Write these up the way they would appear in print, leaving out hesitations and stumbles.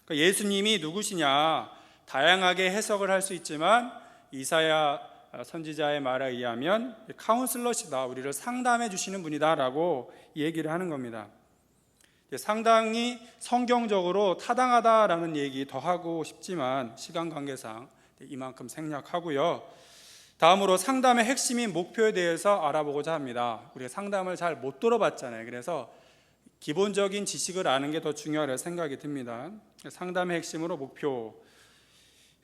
그러니까 예수님이 누구시냐 다양하게 해석을 할 수 있지만 이사야 선지자의 말에 의하면 카운슬러시다, 우리를 상담해 주시는 분이다 라고 얘기를 하는 겁니다. 상당히 성경적으로 타당하다라는 얘기 더 하고 싶지만 시간 관계상 이만큼 생략하고요. 다음으로 상담의 핵심인 목표에 대해서 알아보고자 합니다. 우리가 상담을 잘 못 들어봤잖아요. 그래서 기본적인 지식을 아는 게 더 중요하다고 생각이 듭니다. 상담의 핵심으로 목표.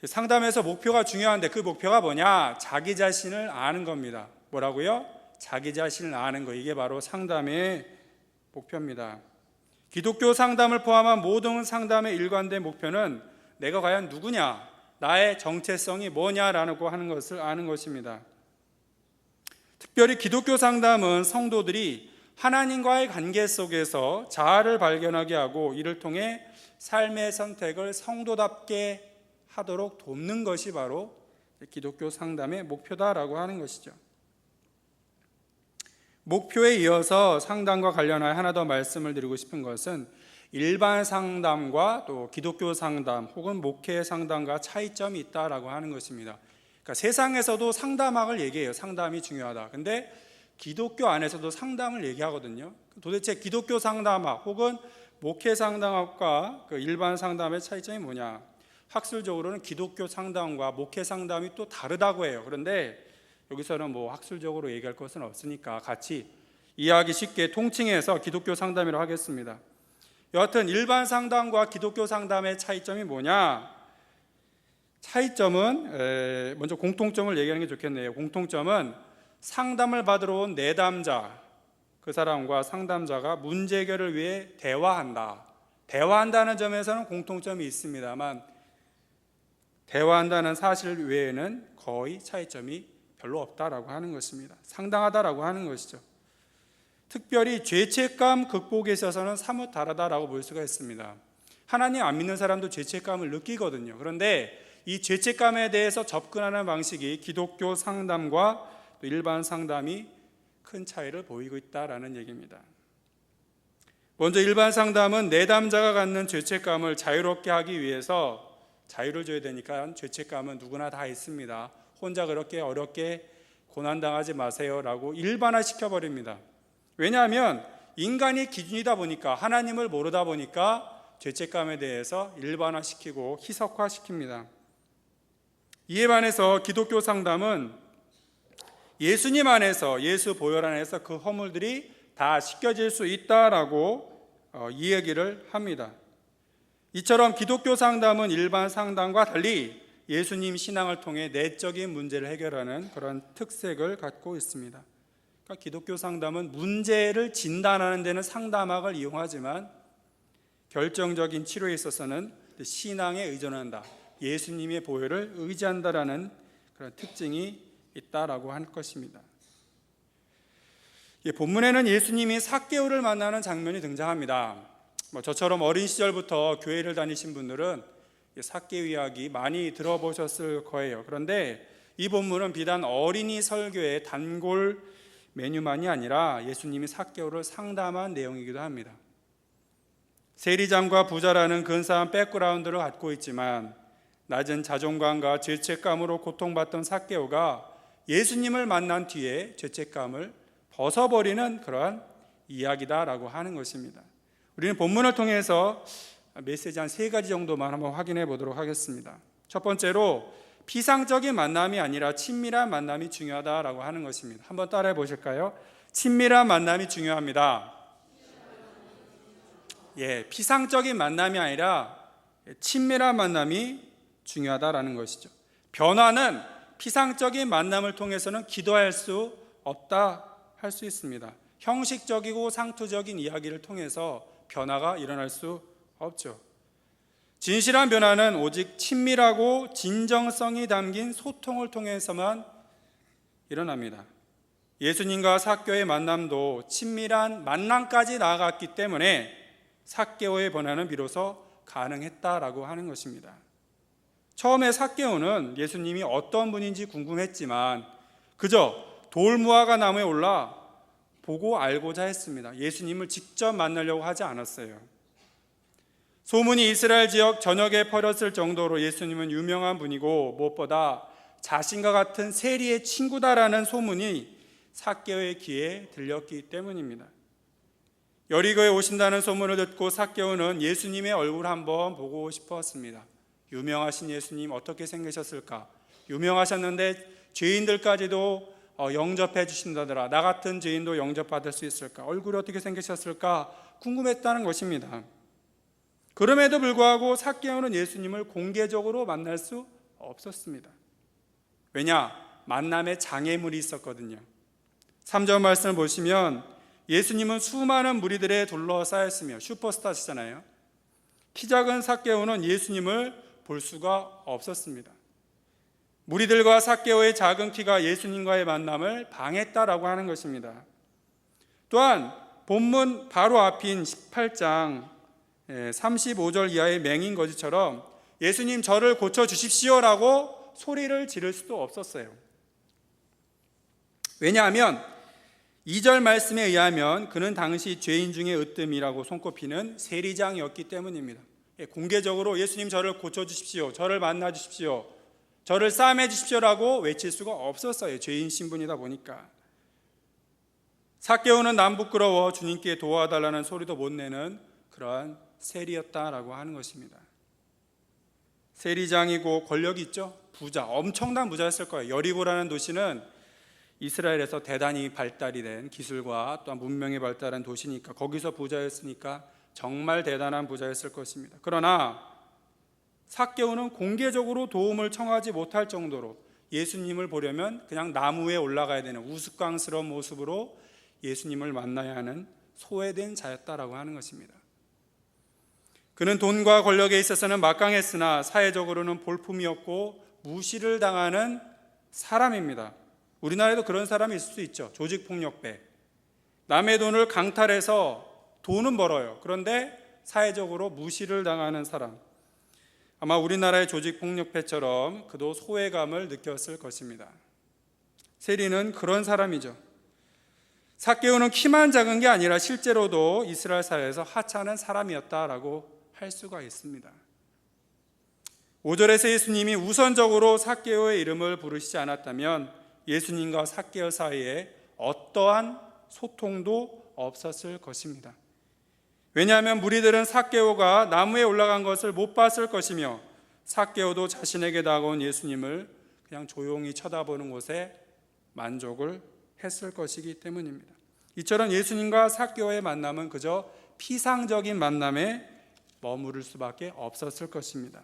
상담에서 목표가 중요한데 그 목표가 뭐냐? 자기 자신을 아는 겁니다. 뭐라고요? 자기 자신을 아는 거. 이게 바로 상담의 목표입니다. 기독교 상담을 포함한 모든 상담의 일관된 목표는 내가 과연 누구냐, 나의 정체성이 뭐냐라고 하는 것을 아는 것입니다. 특별히 기독교 상담은 성도들이 하나님과의 관계 속에서 자아를 발견하게 하고 이를 통해 삶의 선택을 성도답게 하도록 돕는 것이 바로 기독교 상담의 목표다라고 하는 것이죠. 목표에 이어서 상담과 관련하여 하나 더 말씀을 드리고 싶은 것은 일반 상담과 또 기독교 상담 혹은 목회 상담과 차이점이 있다라고 하는 것입니다. 그러니까 세상에서도 상담학을 얘기해요. 상담이 중요하다. 근데 기독교 안에서도 상담을 얘기하거든요. 도대체 기독교 상담학 혹은 목회 상담학과 그 일반 상담의 차이점이 뭐냐? 학술적으로는 기독교 상담과 목회 상담이 또 다르다고 해요. 그런데 여기서는 뭐 학술적으로 얘기할 것은 없으니까 같이 이해하기 쉽게 통칭해서 기독교 상담이라고 하겠습니다. 여하튼 일반 상담과 기독교 상담의 차이점이 뭐냐? 차이점은 먼저 공통점을 얘기하는 게 좋겠네요. 공통점은 상담을 받으러 온 내담자, 그 사람과 상담자가 문제 해결을 위해 대화한다. 대화한다는 점에서는 공통점이 있습니다만 대화한다는 사실 외에는 거의 차이점이 별로 없다라고 하는 것입니다. 상당하다라고 하는 것이죠. 특별히 죄책감 극복에 있어서는 사뭇 다르다라고 볼 수가 있습니다. 하나님 안 믿는 사람도 죄책감을 느끼거든요. 그런데 이 죄책감에 대해서 접근하는 방식이 기독교 상담과 또 일반 상담이 큰 차이를 보이고 있다라는 얘기입니다. 먼저 일반 상담은 내담자가 갖는 죄책감을 자유롭게 하기 위해서 자유를 줘야 되니까 죄책감은 누구나 다 있습니다. 혼자 그렇게 어렵게 고난당하지 마세요 라고 일반화시켜버립니다. 왜냐하면 인간이 기준이다 보니까, 하나님을 모르다 보니까 죄책감에 대해서 일반화시키고 희석화시킵니다. 이에 반해서 기독교 상담은 예수님 안에서, 예수 보혈 안에서 그 허물들이 다 씻겨질 수 있다라고 이야기를 합니다. 이처럼 기독교 상담은 일반 상담과 달리 예수님 신앙을 통해 내적인 문제를 해결하는 그런 특색을 갖고 있습니다. 그러니까 기독교 상담은 문제를 진단하는 데는 상담학을 이용하지만 결정적인 치료에 있어서는 신앙에 의존한다, 예수님의 보혈을 의지한다라는 그런 특징이 있다라고 할 것입니다. 본문에는 예수님이 삭개오를 만나는 장면이 등장합니다. 저처럼 어린 시절부터 교회를 다니신 분들은 삭개오 이야기 많이 들어보셨을 거예요. 그런데 이 본문은 비단 어린이 설교의 단골 메뉴만이 아니라 예수님이 삭개오를 상담한 내용이기도 합니다. 세리장과 부자라는 근사한 백그라운드를 갖고 있지만 낮은 자존감과 죄책감으로 고통받던 삭개오가 예수님을 만난 뒤에 죄책감을 벗어버리는 그러한 이야기다라고 하는 것입니다. 우리는 본문을 통해서 메시지 한 3가지 정도만 한번 확인해 보도록 하겠습니다. 첫 번째로 피상적인 만남이 아니라 친밀한 만남이 중요하다라고 하는 것입니다. 한번 따라해 보실까요? 친밀한 만남이 중요합니다. 피상적인 만남이 아니라 친밀한 만남이 중요하다라는 것이죠. 변화는 피상적인 만남을 통해서는 기도할 수 없다 할 수 있습니다. 형식적이고 상투적인 이야기를 통해서 변화가 일어날 수 없죠. 진실한 변화는 오직 친밀하고 진정성이 담긴 소통을 통해서만 일어납니다. 예수님과 삭개오의 만남도 친밀한 만남까지 나아갔기 때문에 삭개오의 변화는 비로소 가능했다라고 하는 것입니다. 처음에 삭개오는 예수님이 어떤 분인지 궁금했지만 그저 돌무화과 나무에 올라 보고 알고자 했습니다. 예수님을 직접 만나려고 하지 않았어요. 소문이 이스라엘 지역 전역에 퍼졌을 정도로 예수님은 유명한 분이고 무엇보다 자신과 같은 세리의 친구다라는 소문이 삭개오의 귀에 들렸기 때문입니다. 여리고에 오신다는 소문을 듣고 삭개오는 예수님의 얼굴 한번 보고 싶었습니다. 유명하신 예수님 어떻게 생기셨을까? 유명하셨는데 죄인들까지도 영접해 주신다더라. 나 같은 죄인도 영접받을 수 있을까? 얼굴이 어떻게 생기셨을까? 궁금했다는 것입니다. 그럼에도 불구하고 삭개오는 예수님을 공개적으로 만날 수 없었습니다. 왜냐? 만남에 장애물이 있었거든요. 3절 말씀을 보시면 예수님은 수많은 무리들에 둘러싸였으며 슈퍼스타시잖아요. 키 작은 삭개오는 예수님을 볼 수가 없었습니다. 무리들과 삭개오의 작은 키가 예수님과의 만남을 방해했다라고 하는 것입니다. 또한 본문 바로 앞인 18장 35절 이하의 맹인 거지처럼 예수님 저를 고쳐주십시오라고 소리를 지를 수도 없었어요. 왜냐하면 2절 말씀에 의하면 그는 당시 죄인 중에 으뜸이라고 손꼽히는 세리장이었기 때문입니다. 공개적으로 예수님 저를 고쳐주십시오, 저를 만나주십시오, 저를 싸매 주십시오라고 외칠 수가 없었어요. 죄인 신분이다 보니까. 삭개오는 남 부끄러워 주님께 도와달라는 소리도 못 내는 그러한 세리였다라고 하는 것입니다. 세리장이고 권력이 있죠. 부자, 엄청난 부자였을 거예요. 여리고라는 도시는 이스라엘에서 대단히 발달이 된 기술과 또한 문명이 발달한 도시니까 거기서 부자였으니까 정말 대단한 부자였을 것입니다. 그러나 삭개오는 공개적으로 도움을 청하지 못할 정도로 예수님을 보려면 그냥 나무 위에 올라가야 되는 우스꽝스러운 모습으로 예수님을 만나야 하는 소외된 자였다라고 하는 것입니다. 그는 돈과 권력에 있어서는 막강했으나 사회적으로는 볼품이었고 무시를 당하는 사람입니다. 우리나라에도 그런 사람이 있을 수 있죠. 조직폭력배. 남의 돈을 강탈해서 돈은 벌어요. 그런데 사회적으로 무시를 당하는 사람. 아마 우리나라의 조직폭력배처럼 그도 소외감을 느꼈을 것입니다. 세리는 그런 사람이죠. 삭개오는 키만 작은 게 아니라 실제로도 이스라엘 사회에서 하찮은 사람이었다라고 할 수가 있습니다. 5절에서 예수님이 우선적으로 삭개오의 이름을 부르시지 않았다면 예수님과 삭개오 사이에 어떠한 소통도 없었을 것입니다. 왜냐하면 무리들은 삭개오가 나무에 올라간 것을 못 봤을 것이며 삭개오도 자신에게 다가온 예수님을 그냥 조용히 쳐다보는 것에 만족을 했을 것이기 때문입니다. 이처럼 예수님과 삭개오의 만남은 그저 피상적인 만남에 머무를 수밖에 없었을 것입니다.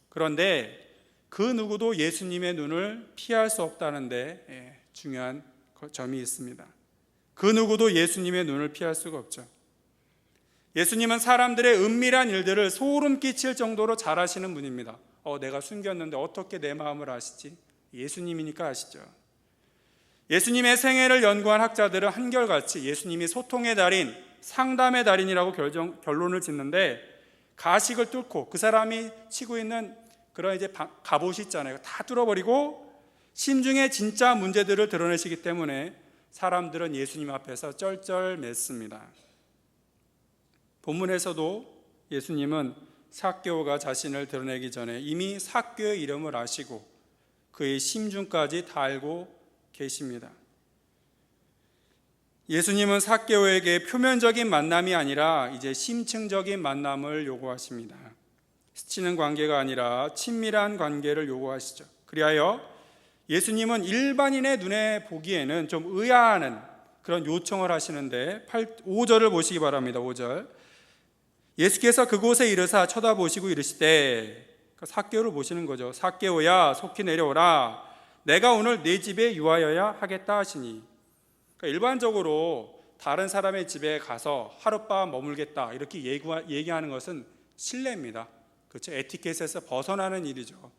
그런데 그 누구도 예수님의 눈을 피할 수 없다는 데 중요한 점이 있습니다. 그 누구도 예수님의 눈을 피할 수가 없죠. 예수님은 사람들의 은밀한 일들을 소름 끼칠 정도로 잘 아시는 분입니다. 내가 숨겼는데 어떻게 내 마음을 아시지? 예수님이니까 아시죠. 예수님의 생애를 연구한 학자들은 한결같이 예수님이 소통의 달인, 상담의 달인이라고 결론을 짓는데 가식을 뚫고 그 사람이 치고 있는 그런 이제 갑옷이 있잖아요. 다 뚫어버리고 심중의 진짜 문제들을 드러내시기 때문에 사람들은 예수님 앞에서 쩔쩔맸습니다. 본문에서도 예수님은 삭개오가 자신을 드러내기 전에 이미 삭개오의 이름을 아시고 그의 심중까지 다 알고 계십니다. 예수님은 삭개오에게 표면적인 만남이 아니라 이제 심층적인 만남을 요구하십니다. 스치는 관계가 아니라 친밀한 관계를 요구하시죠. 그리하여 예수님은 일반인의 눈에 보기에는 좀 의아한 그런 요청을 하시는데 5절을 보시기 바랍니다. 5절. 예수께서 그곳에 이르사 쳐다보시고 이르시되, 삭개오를 보시는 거죠. 삭개오야 속히 내려오라. 내가 오늘 네 집에 유하여야 하겠다 하시니. 그러니까 일반적으로 다른 사람의 집에 가서 하룻밤 머물겠다 이렇게 얘기하는 것은 실례입니다. 그렇죠? 에티켓에서 벗어나는 일이죠.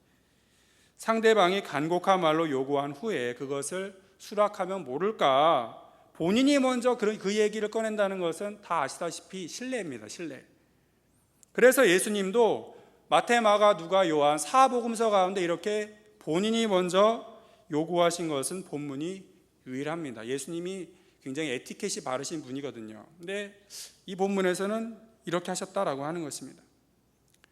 상대방이 간곡한 말로 요구한 후에 그것을 수락하면 모를까. 본인이 먼저 그 얘기를 꺼낸다는 것은 다 아시다시피 실례입니다. 실례. 그래서 예수님도 마태, 마가, 누가, 요한 사복음서 가운데 이렇게 본인이 먼저 요구하신 것은 본문이 유일합니다. 예수님이 굉장히 에티켓이 바르신 분이거든요. 근데 이 본문에서는 이렇게 하셨다라고 하는 것입니다.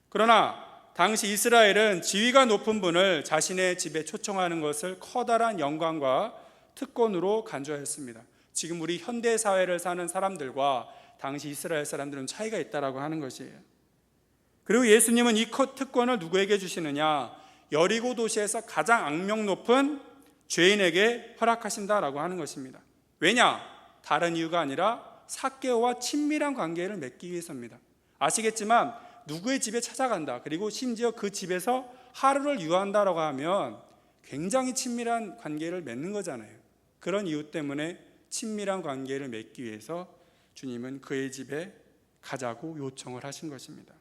그러나 당시 이스라엘은 지위가 높은 분을 자신의 집에 초청하는 것을 커다란 영광과 특권으로 간주하였습니다. 지금 우리 현대 사회를 사는 사람들과 당시 이스라엘 사람들은 차이가 있다라고 하는 것이에요. 그리고 예수님은 이 특권을 누구에게 주시느냐? 여리고 도시에서 가장 악명 높은 죄인에게 허락하신다라고 하는 것입니다. 왜냐? 다른 이유가 아니라 삭개오와 친밀한 관계를 맺기 위해서입니다. 아시겠지만 누구의 집에 찾아간다, 그리고 심지어 그 집에서 하루를 유한다라고 하면 굉장히 친밀한 관계를 맺는 거잖아요. 그런 이유 때문에 친밀한 관계를 맺기 위해서 주님은 그의 집에 가자고 요청을 하신 것입니다.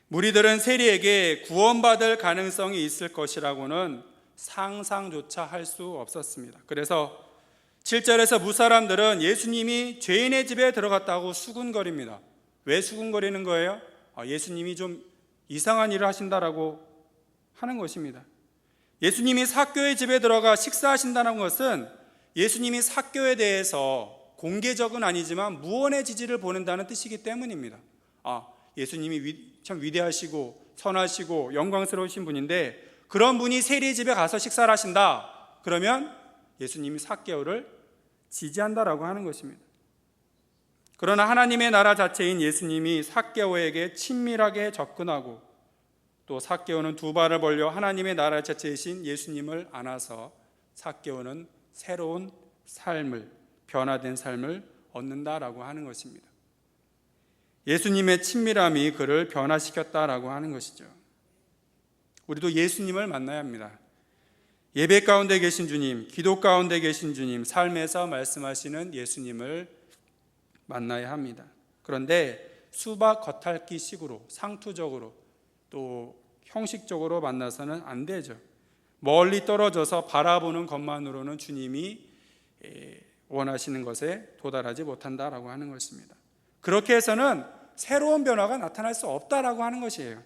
무리들은 세리에게 구원받을 가능성이 있을 것이라고는 상상조차 할 수 없었습니다. 그래서 7절에서 무사람들은 예수님이 죄인의 집에 들어갔다고 수군거립니다. 왜 수군거리는 거예요? 예수님이 좀 이상한 일을 하신다라고 하는 것입니다. 예수님이 삭개오의 집에 들어가 식사하신다는 것은 예수님이 삭개오에 대해서 공개적은 아니지만 무언의 지지를 보낸다는 뜻이기 때문입니다. 예수님이 참 위대하시고 선하시고 영광스러우신 분인데 그런 분이 세리의 집에 가서 식사를 하신다. 그러면 예수님이 삭개오를 지지한다라고 하는 것입니다. 그러나 하나님의 나라 자체인 예수님이 삭개오에게 친밀하게 접근하고 또 삭개오는 두 발을 벌려 하나님의 나라 자체이신 예수님을 안아서 삭개오는 새로운 삶을, 변화된 삶을 얻는다라고 하는 것입니다. 예수님의 친밀함이 그를 변화시켰다라고 하는 것이죠. 우리도 예수님을 만나야 합니다. 예배 가운데 계신 주님, 기도 가운데 계신 주님, 삶에서 말씀하시는 예수님을 만나야 합니다. 그런데 수박 겉핥기 식으로, 상투적으로, 또 형식적으로 만나서는 안 되죠. 멀리 떨어져서 바라보는 것만으로는 주님이 원하시는 것에 도달하지 못한다라고 하는 것입니다. 그렇게 해서는 새로운 변화가 나타날 수 없다라고 하는 것이에요.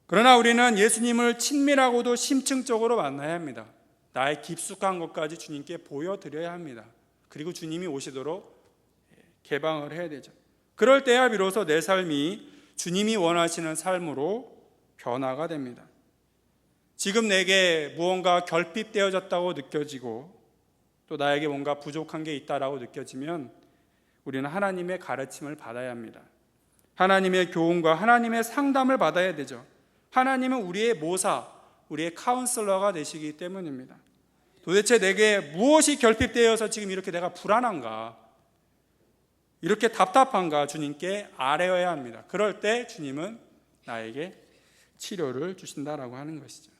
그러나 우리는 예수님을 친밀하고도 심층적으로 만나야 합니다. 나의 깊숙한 것까지 주님께 보여드려야 합니다. 그리고 주님이 오시도록 개방을 해야 되죠. 그럴 때야 비로소 내 삶이 주님이 원하시는 삶으로 변화가 됩니다. 지금 내게 무언가 결핍되어졌다고 느껴지고 또 나에게 뭔가 부족한 게 있다라고 느껴지면 우리는 하나님의 가르침을 받아야 합니다. 하나님의 교훈과 하나님의 상담을 받아야 되죠. 하나님은 우리의 모사, 우리의 카운슬러가 되시기 때문입니다. 도대체 내게 무엇이 결핍되어서 지금 이렇게 내가 불안한가, 이렇게 답답한가 주님께 아뢰어야 합니다. 그럴 때 주님은 나에게 치료를 주신다라고 하는 것이죠.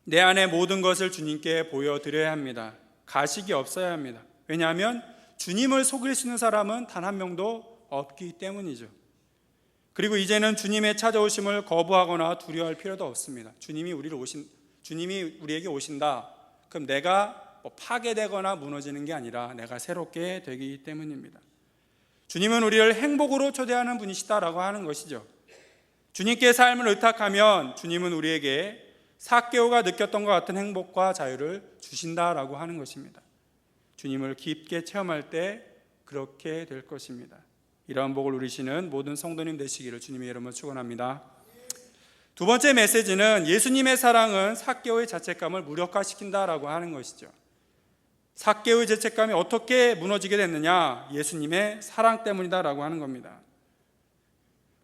내 안에 모든 것을 주님께 보여드려야 합니다. 가식이 없어야 합니다. 왜냐하면 주님을 속일 수 있는 사람은 단 한 명도 없기 때문이죠. 그리고 이제는 주님의 찾아오심을 거부하거나 두려워할 필요도 없습니다. 주님이 우리에게 오신다. 그럼 내가 파괴되거나 무너지는 게 아니라 내가 새롭게 되기 때문입니다. 주님은 우리를 행복으로 초대하는 분이시다라고 하는 것이죠. 주님께 삶을 의탁하면 주님은 우리에게 삭개오가 느꼈던 것 같은 행복과 자유를 주신다라고 하는 것입니다. 주님을 깊게 체험할 때 그렇게 될 것입니다. 이러한 복을 누리시는 모든 성도님 되시기를 주님의 이름으로 축원합니다. 두 번째 메시지는 예수님의 사랑은 삭개오의 자책감을 무력화시킨다라고 하는 것이죠. 삭개오의 자책감이 어떻게 무너지게 됐느냐? 예수님의 사랑 때문이다라고 하는 겁니다.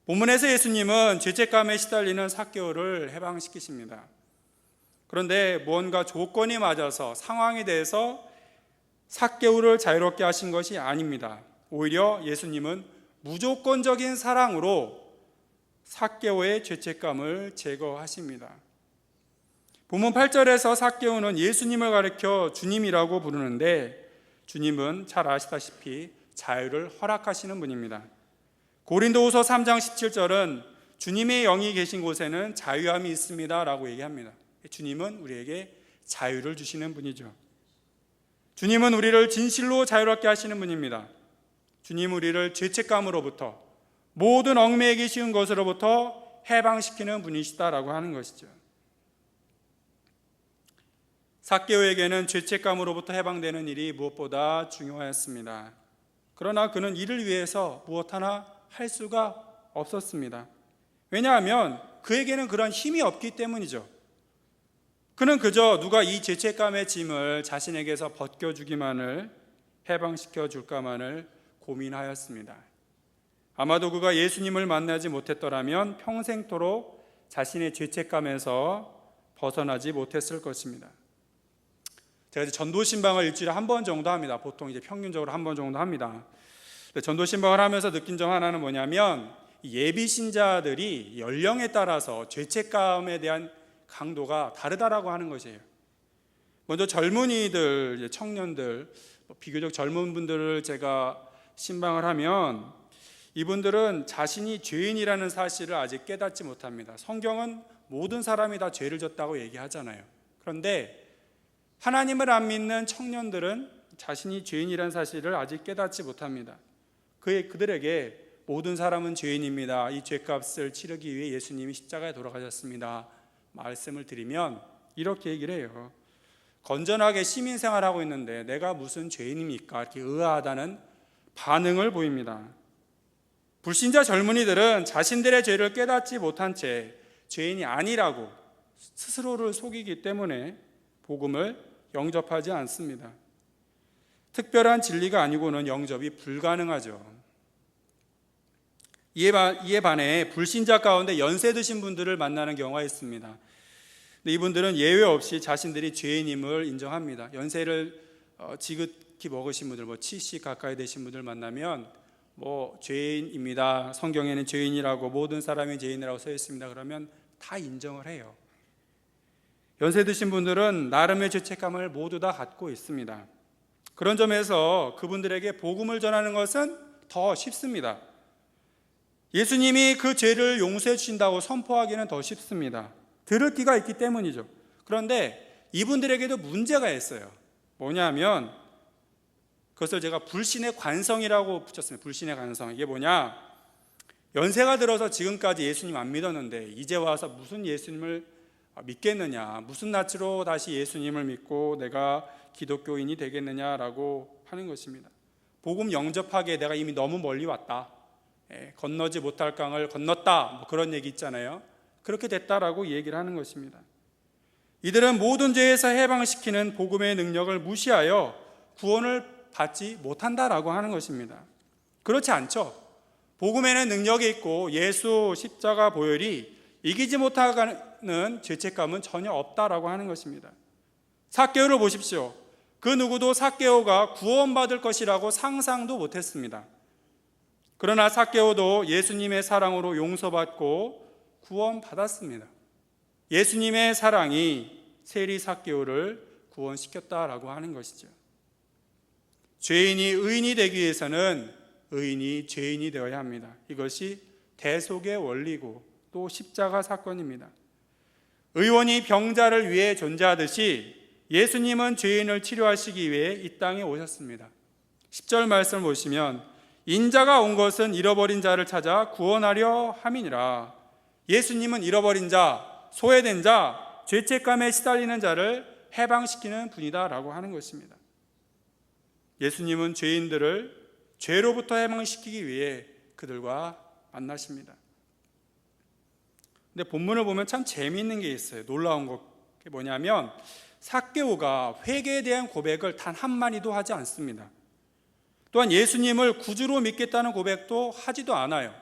본문에서 예수님은 죄책감에 시달리는 삭개오를 해방시키십니다. 그런데 무언가 조건이 맞아서 상황에 대해서 삭개오를 자유롭게 하신 것이 아닙니다. 오히려 예수님은 무조건적인 사랑으로 삭개오의 죄책감을 제거하십니다. 본문 8절에서 삭개오는 예수님을 가리켜 주님이라고 부르는데 주님은 잘 아시다시피 자유를 허락하시는 분입니다. 고린도후서 3장 17절은 주님의 영이 계신 곳에는 자유함이 있습니다 라고 얘기합니다. 주님은 우리에게 자유를 주시는 분이죠. 주님은 우리를 진실로 자유롭게 하시는 분입니다. 주님 우리를 죄책감으로부터 모든 얽매이기 쉬운 것으로부터 해방시키는 분이시다라고 하는 것이죠. 삭개오에게는 죄책감으로부터 해방되는 일이 무엇보다 중요하였습니다. 그러나 그는 이를 위해서 무엇 하나 할 수가 없었습니다. 왜냐하면 그에게는 그런 힘이 없기 때문이죠. 그는 그저 누가 이 죄책감의 짐을 자신에게서 벗겨주기만을, 해방시켜 줄까만을 고민하였습니다. 아마도 그가 예수님을 만나지 못했더라면 평생토록 자신의 죄책감에서 벗어나지 못했을 것입니다. 제가 이제 전도신방을 일주일에 한 번 정도 합니다. 보통 이제 평균적으로 한 번 정도 합니다. 전도신방을 하면서 느낀 점 하나는 뭐냐면, 예비 신자들이 연령에 따라서 죄책감에 대한 강도가 다르다라고 하는 것이에요. 먼저 젊은이들, 청년들, 비교적 젊은 분들을 제가 신방을 하면 이분들은 자신이 죄인이라는 사실을 아직 깨닫지 못합니다. 성경은 모든 사람이 다 죄를 졌다고 얘기하잖아요. 그런데 하나님을 안 믿는 청년들은 자신이 죄인이라는 사실을 아직 깨닫지 못합니다. 그들에게 모든 사람은 죄인입니다. 이 죄값을 치르기 위해 예수님이 십자가에 돌아가셨습니다. 말씀을 드리면 이렇게 얘기를 해요. 건전하게 시민생활하고 있는데 내가 무슨 죄인입니까? 이렇게 의아하다는 반응을 보입니다. 불신자 젊은이들은 자신들의 죄를 깨닫지 못한 채 죄인이 아니라고 스스로를 속이기 때문에 복음을 영접하지 않습니다. 특별한 진리가 아니고는 영접이 불가능하죠. 이에 반해 불신자 가운데 연세 드신 분들을 만나는 경우가 있습니다. 근데 이분들은 예외 없이 자신들이 죄인임을 인정합니다. 연세를 지극히 먹으신 분들, 70 가까이 되신 분들 만나면 죄인입니다. 성경에는 죄인이라고, 모든 사람이 죄인이라고 써 있습니다. 그러면 다 인정을 해요. 연세 드신 분들은 나름의 죄책감을 모두 다 갖고 있습니다. 그런 점에서 그분들에게 복음을 전하는 것은 더 쉽습니다. 예수님이 그 죄를 용서해 주신다고 선포하기는 더 쉽습니다. 들을 귀가 있기 때문이죠. 그런데 이분들에게도 문제가 있어요. 뭐냐면 그것을 제가 불신의 관성이라고 붙였습니다. 불신의 관성. 이게 뭐냐? 연세가 들어서 지금까지 예수님 안 믿었는데 이제 와서 무슨 예수님을 믿겠느냐, 무슨 낯으로 다시 예수님을 믿고 내가 기독교인이 되겠느냐라고 하는 것입니다. 복음 영접하기에 내가 이미 너무 멀리 왔다, 건너지 못할 강을 건넜다, 그런 얘기 있잖아요. 그렇게 됐다라고 얘기를 하는 것입니다. 이들은 모든 죄에서 해방시키는 복음의 능력을 무시하여 구원을 받지 못한다라고 하는 것입니다. 그렇지 않죠. 복음에는 능력이 있고 예수 십자가 보혈이 이기지 못하는 죄책감은 전혀 없다라고 하는 것입니다. 삭개오를 보십시오. 그 누구도 삭개오가 구원받을 것이라고 상상도 못했습니다. 그러나 삭개오도 예수님의 사랑으로 용서받고 구원받았습니다. 예수님의 사랑이 세리 삭개오를 구원시켰다라고 하는 것이죠. 죄인이 의인이 되기 위해서는 의인이 죄인이 되어야 합니다. 이것이 대속의 원리고 또 십자가 사건입니다. 의원이 병자를 위해 존재하듯이 예수님은 죄인을 치료하시기 위해 이 땅에 오셨습니다. 10절 말씀을 보시면 인자가 온 것은 잃어버린 자를 찾아 구원하려 함이니라. 예수님은 잃어버린 자, 소외된 자, 죄책감에 시달리는 자를 해방시키는 분이다라고 하는 것입니다. 예수님은 죄인들을 죄로부터 해방시키기 위해 그들과 만나십니다. 근데 본문을 보면 참 재미있는 게 있어요. 놀라운 게 뭐냐면 삭개오가 회개에 대한 고백을 단 한마디도 하지 않습니다. 또한 예수님을 구주로 믿겠다는 고백도 하지도 않아요.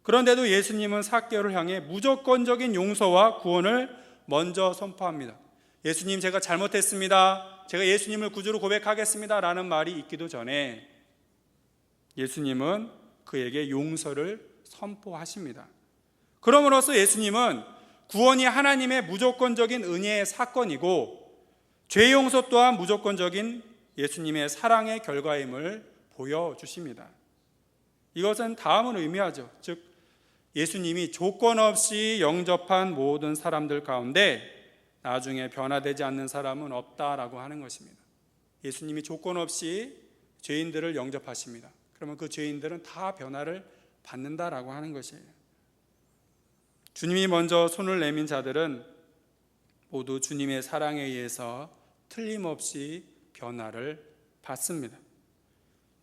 그런데도 예수님은 삭개오를 향해 무조건적인 용서와 구원을 먼저 선포합니다. 예수님, 제가 잘못했습니다. 제가 예수님을 구주로 고백하겠습니다 라는 말이 있기도 전에 예수님은 그에게 용서를 선포하십니다. 그럼으로써 예수님은 구원이 하나님의 무조건적인 은혜의 사건이고 죄 용서 또한 무조건적인 예수님의 사랑의 결과임을 보여주십니다. 이것은 다음을 의미하죠. 즉 예수님이 조건 없이 영접한 모든 사람들 가운데 나중에 변화되지 않는 사람은 없다라고 하는 것입니다. 예수님이 조건 없이 죄인들을 영접하십니다. 그러면 그 죄인들은 다 변화를 받는다라고 하는 것이에요. 주님이 먼저 손을 내민 자들은 모두 주님의 사랑에 의해서 틀림없이 변화를 받습니다.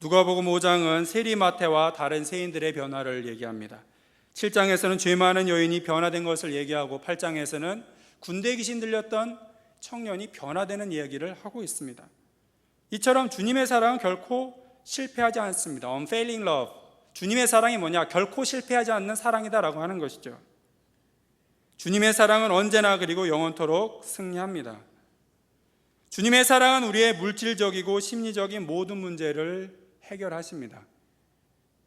누가복음 5장은 세리마태와 다른 세인들의 변화를 얘기합니다. 7장에서는 죄 많은 여인이 변화된 것을 얘기하고 8장에서는 군대 귀신 들렸던 청년이 변화되는 이야기를 하고 있습니다. 이처럼 주님의 사랑은 결코 실패하지 않습니다. Unfailing love. 주님의 사랑이 뭐냐? 결코 실패하지 않는 사랑이다라고 하는 것이죠. 주님의 사랑은 언제나 그리고 영원토록 승리합니다. 주님의 사랑은 우리의 물질적이고 심리적인 모든 문제를 해결하십니다.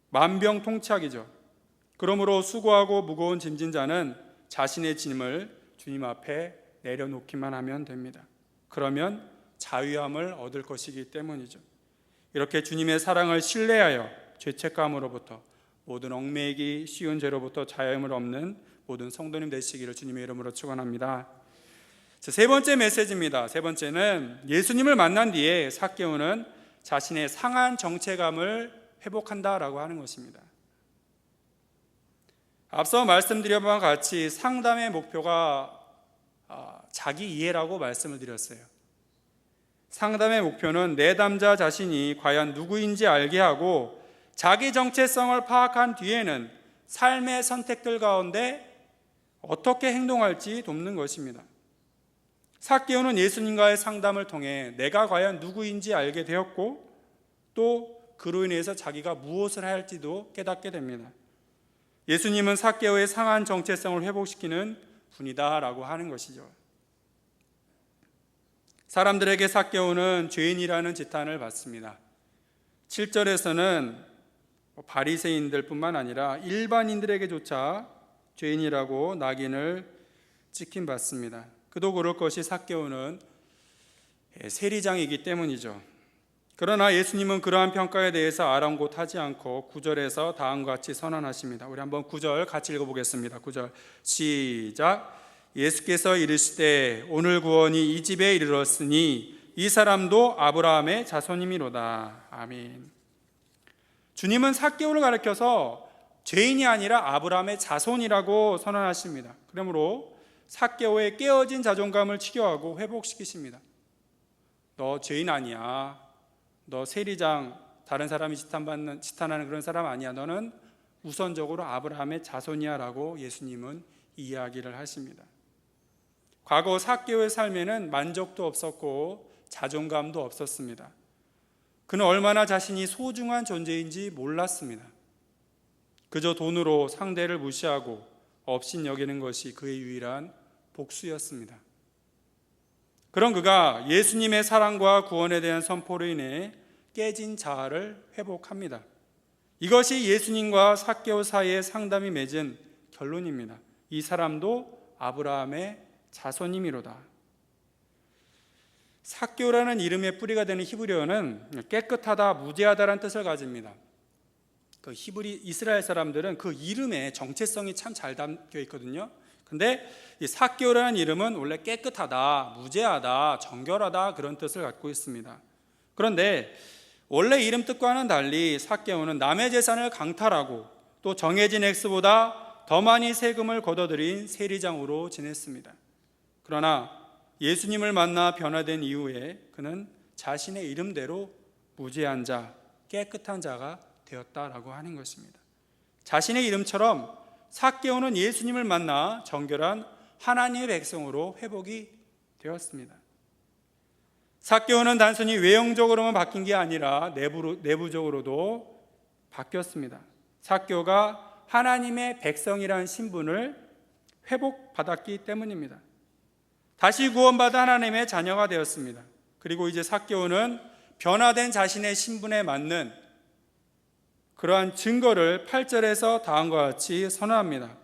만병통치약이죠. 그러므로 수고하고 무거운 짐진 자는 자신의 짐을 주님 앞에 내려놓기만 하면 됩니다. 그러면 자유함을 얻을 것이기 때문이죠. 이렇게 주님의 사랑을 신뢰하여 죄책감으로부터 모든 얽매이기 쉬운 죄로부터 자유함을 얻는 모든 성도님 되시기를 주님의 이름으로 축원합니다. 세 번째 메시지입니다. 세 번째는 예수님을 만난 뒤에 삭개오는 자신의 상한 정체감을 회복한다라고 하는 것입니다. 앞서 말씀드린 바와 같이 상담의 목표가 자기 이해라고 말씀을 드렸어요. 상담의 목표는 내담자 자신이 과연 누구인지 알게 하고 자기 정체성을 파악한 뒤에는 삶의 선택들 가운데 어떻게 행동할지 돕는 것입니다. 삭개오는 예수님과의 상담을 통해 내가 과연 누구인지 알게 되었고 또 그로 인해서 자기가 무엇을 해야 할지도 깨닫게 됩니다. 예수님은 삭개오의 상한 정체성을 회복시키는 분이다라고 하는 것이죠. 사람들에게 삭개오는 죄인이라는 지탄을 받습니다. 7절에서는 바리새인들 뿐만 아니라 일반인들에게조차 죄인이라고 낙인을 찍힘받습니다. 그도 그럴 것이 삭개오는 세리장이기 때문이죠. 그러나 예수님은 그러한 평가에 대해서 아랑곳하지 않고 9절에서 다음과 같이 선언하십니다. 우리 한번 9절 같이 읽어보겠습니다. 9절 시작. 예수께서 이르시되 오늘 구원이 이 집에 이르렀으니 이 사람도 아브라함의 자손이미로다. 아멘. 주님은 삭개오를 가리켜서 죄인이 아니라 아브라함의 자손이라고 선언하십니다. 그러므로 삭개오의 깨어진 자존감을 치료하고 회복시키십니다. 너 죄인 아니야. 너 세리장, 다른 사람이 지탄하는 그런 사람 아니야. 너는 우선적으로 아브라함의 자손이야 라고 예수님은 이야기를 하십니다. 과거 삭개오의 삶에는 만족도 없었고 자존감도 없었습니다. 그는 얼마나 자신이 소중한 존재인지 몰랐습니다. 그저 돈으로 상대를 무시하고 업신여기는 것이 그의 유일한 복수였습니다. 그런 그가 예수님의 사랑과 구원에 대한 선포로 인해 깨진 자아를 회복합니다. 이것이 예수님과 삭개오 사이의 상담이 맺은 결론입니다. 이 사람도 아브라함의 자손이미로다. 삭개오라는 이름의 뿌리가 되는 히브리어는 깨끗하다, 무죄하다라는 뜻을 가집니다. 그 이스라엘 사람들은 그 이름에 정체성이 참 잘 담겨 있거든요. 근데 이 삭개오라는 이름은 원래 깨끗하다, 무죄하다, 정결하다 그런 뜻을 갖고 있습니다. 그런데 원래 이름 뜻과는 달리 삭개오는 남의 재산을 강탈하고 또 정해진 액수보다 더 많이 세금을 걷어들인 세리장으로 지냈습니다. 그러나 예수님을 만나 변화된 이후에 그는 자신의 이름대로 무죄한 자, 깨끗한 자가 되었다라고 하는 것입니다. 자신의 이름처럼 삭개오는 예수님을 만나 정결한 하나님의 백성으로 회복이 되었습니다. 삭개오는 단순히 외형적으로만 바뀐 게 아니라 내부적으로도 바뀌었습니다. 삭개오가 하나님의 백성이라는 신분을 회복받았기 때문입니다. 다시 구원받아 하나님의 자녀가 되었습니다. 그리고 이제 삭개오는 변화된 자신의 신분에 맞는 그러한 증거를 8절에서 다음과 같이 선언합니다.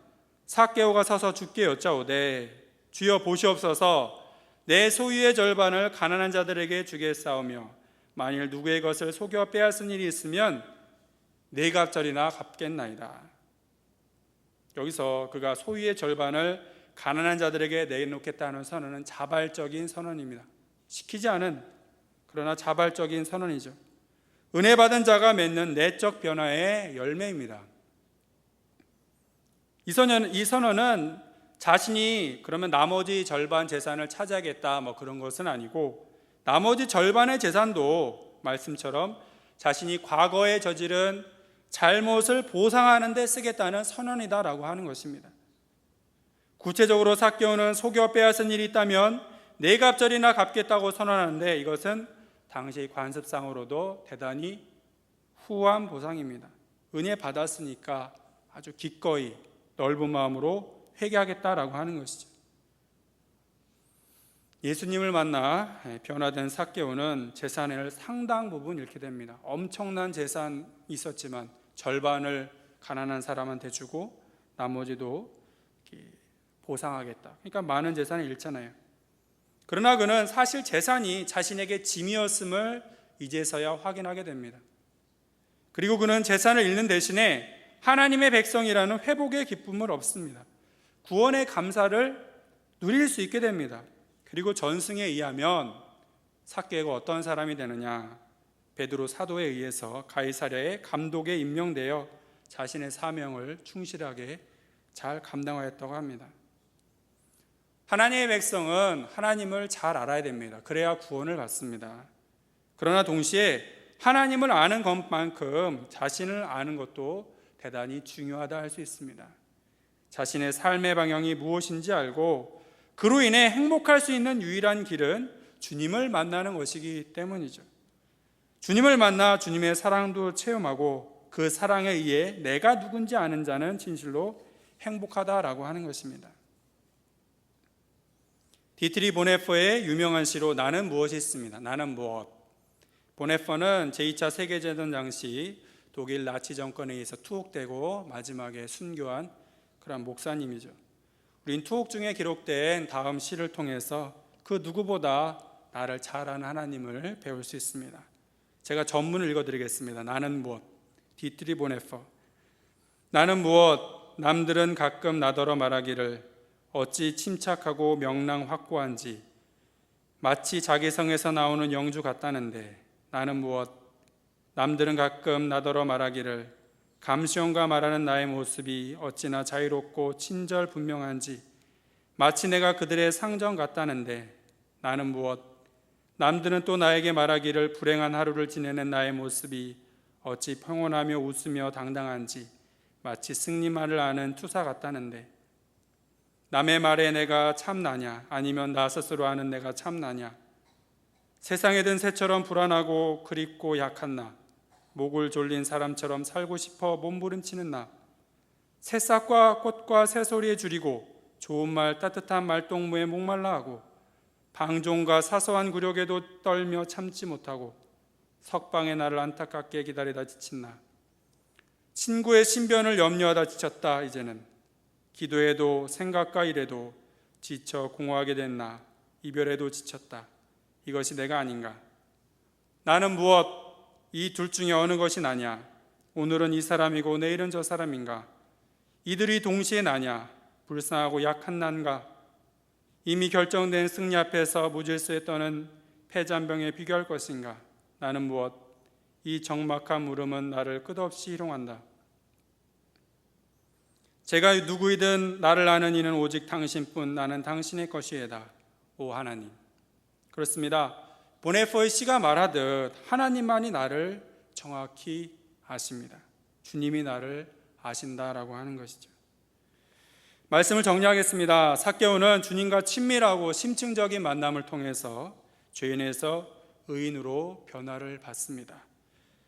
삭개오가 서서 주께 여짜오되 주여 보시옵소서 내 소유의 절반을 가난한 자들에게 주겠사오며 만일 누구의 것을 속여 빼앗은 일이 있으면 네 갑절이나 갚겠나이다. 여기서 그가 소유의 절반을 가난한 자들에게 내놓겠다는 선언은 자발적인 선언입니다. 시키지 않은 그러나 자발적인 선언이죠. 은혜 받은 자가 맺는 내적 변화의 열매입니다. 이 선언은 자신이 그러면 나머지 절반 재산을 차지하겠다 그런 것은 아니고 나머지 절반의 재산도 말씀처럼 자신이 과거에 저지른 잘못을 보상하는 데 쓰겠다는 선언이다라고 하는 것입니다. 구체적으로 삭개오는 속여 빼앗은 일이 있다면 네 갑절이나 갚겠다고 선언하는데, 이것은 당시 관습상으로도 대단히 후한 보상입니다. 은혜 받았으니까 아주 기꺼이 넓은 마음으로 회개하겠다라고 하는 것이죠. 예수님을 만나 변화된 삭개오는 재산을 상당 부분 잃게 됩니다. 엄청난 재산이 있었지만 절반을 가난한 사람한테 주고 나머지도 보상하겠다. 그러니까 많은 재산을 잃잖아요. 그러나 그는 사실 재산이 자신에게 짐이었음을 이제서야 확인하게 됩니다. 그리고 그는 재산을 잃는 대신에 하나님의 백성이라는 회복의 기쁨을 얻습니다. 구원의 감사를 누릴 수 있게 됩니다. 그리고 전승에 의하면 삭개오가 어떤 사람이 되느냐? 베드로 사도에 의해서 가이사랴의 감독에 임명되어 자신의 사명을 충실하게 잘 감당하였다고 합니다. 하나님의 백성은 하나님을 잘 알아야 됩니다. 그래야 구원을 받습니다. 그러나 동시에 하나님을 아는 것만큼 자신을 아는 것도 대단히 중요하다 할 수 있습니다. 자신의 삶의 방향이 무엇인지 알고 그로 인해 행복할 수 있는 유일한 길은 주님을 만나는 것이기 때문이죠. 주님을 만나 주님의 사랑도 체험하고 그 사랑에 의해 내가 누군지 아는 자는 진실로 행복하다라고 하는 것입니다. 디트리 보네퍼의 유명한 시로 나는 무엇이 있습니다. 나는 무엇. 보네퍼는 제2차 세계대전 당시 독일 나치 정권에 의해서 투옥되고 마지막에 순교한 그런 목사님이죠. 우린 투옥 중에 기록된 다음 시를 통해서 그 누구보다 나를 잘 아는 하나님을 배울 수 있습니다. 제가 전문을 읽어드리겠습니다. 나는 무엇. 디트리 보네퍼. 나는 무엇. 남들은 가끔 나더러 말하기를 어찌 침착하고 명랑 확고한지 마치 자기 성에서 나오는 영주 같다는데, 나는 무엇. 남들은 가끔 나더러 말하기를 감시원과 말하는 나의 모습이 어찌나 자유롭고 친절 분명한지 마치 내가 그들의 상정 같다는데, 나는 무엇. 남들은 또 나에게 말하기를 불행한 하루를 지내는 나의 모습이 어찌 평온하며 웃으며 당당한지 마치 승리만을 아는 투사 같다는데, 남의 말에 내가 참나냐 아니면 나 스스로 아는 내가 참나냐. 세상에 든 새처럼 불안하고 그립고 약한 나, 목을 졸린 사람처럼 살고 싶어 몸부림치는 나, 새싹과 꽃과 새소리에 줄이고 좋은 말 따뜻한 말동무에 목말라 하고 방종과 사소한 굴욕에도 떨며 참지 못하고 석방의 날을 안타깝게 기다리다 지친 나, 친구의 신변을 염려하다 지쳤다. 이제는 기도에도 생각과 일에도 지쳐 공허하게 된 나, 이별에도 지쳤다. 이것이 내가 아닌가? 나는 무엇? 이 둘 중에 어느 것이 나냐? 오늘은 이 사람이고 내일은 저 사람인가? 이들이 동시에 나냐? 불쌍하고 약한 난가? 이미 결정된 승리 앞에서 무질서에 떠는 패잔병에 비교할 것인가? 나는 무엇? 이 적막한 물음은 나를 끝없이 희롱한다. 제가 누구이든 나를 아는 이는 오직 당신뿐. 나는 당신의 것이에다. 오 하나님. 그렇습니다. 보네퍼의 시가 말하듯 하나님만이 나를 정확히 아십니다. 주님이 나를 아신다라고 하는 것이죠. 말씀을 정리하겠습니다. 삭개오는 주님과 친밀하고 심층적인 만남을 통해서 죄인에서 의인으로 변화를 받습니다.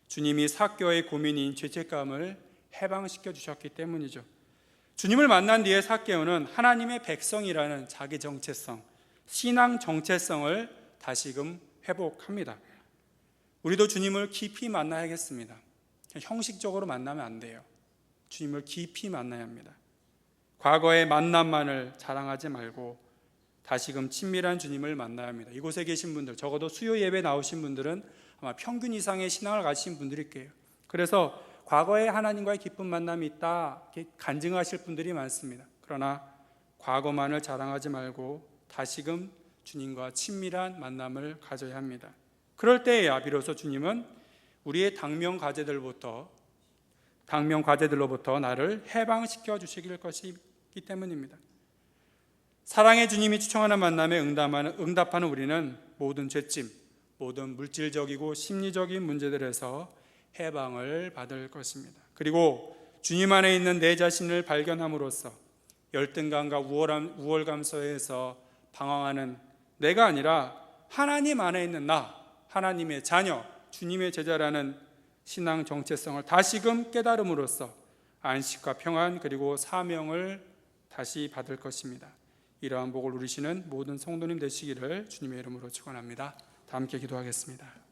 주님이 삭개오의 고민인 죄책감을 해방시켜 주셨기 때문이죠. 주님을 만난 뒤에 삭개오는 하나님의 백성이라는 자기 정체성, 신앙 정체성을 다시금 회복합니다. 우리도 주님을 깊이 만나야겠습니다. 형식적으로 만나면 안 돼요. 주님을 깊이 만나야 합니다. 과거의 만남만을 자랑하지 말고 다시금 친밀한 주님을 만나야 합니다. 이곳에 계신 분들, 적어도 수요 예배 나오신 분들은 아마 평균 이상의 신앙을 가지신 분들일 거예요. 그래서 과거에 하나님과의 깊은 만남이 있다 이렇게 간증하실 분들이 많습니다. 그러나 과거만을 자랑하지 말고 다시금 주님과 친밀한 만남을 가져야 합니다. 그럴 때에야 비로소 주님은 우리의 당면 과제들로부터 나를 해방시켜 주시길 것이기 때문입니다. 사랑의 주님이 추천하는 만남에 응답하는 우리는 모든 죄짐, 모든 물질적이고 심리적인 문제들에서 해방을 받을 것입니다. 그리고 주님 안에 있는 내 자신을 발견함으로써 열등감과 우월감 속에서 방황하는 내가 아니라 하나님 안에 있는 나, 하나님의 자녀, 주님의 제자라는 신앙 정체성을 다시금 깨달음으로써 안식과 평안 그리고 사명을 다시 받을 것입니다. 이러한 복을 누리시는 모든 성도님 되시기를 주님의 이름으로 축원합니다. 다 함께 기도하겠습니다.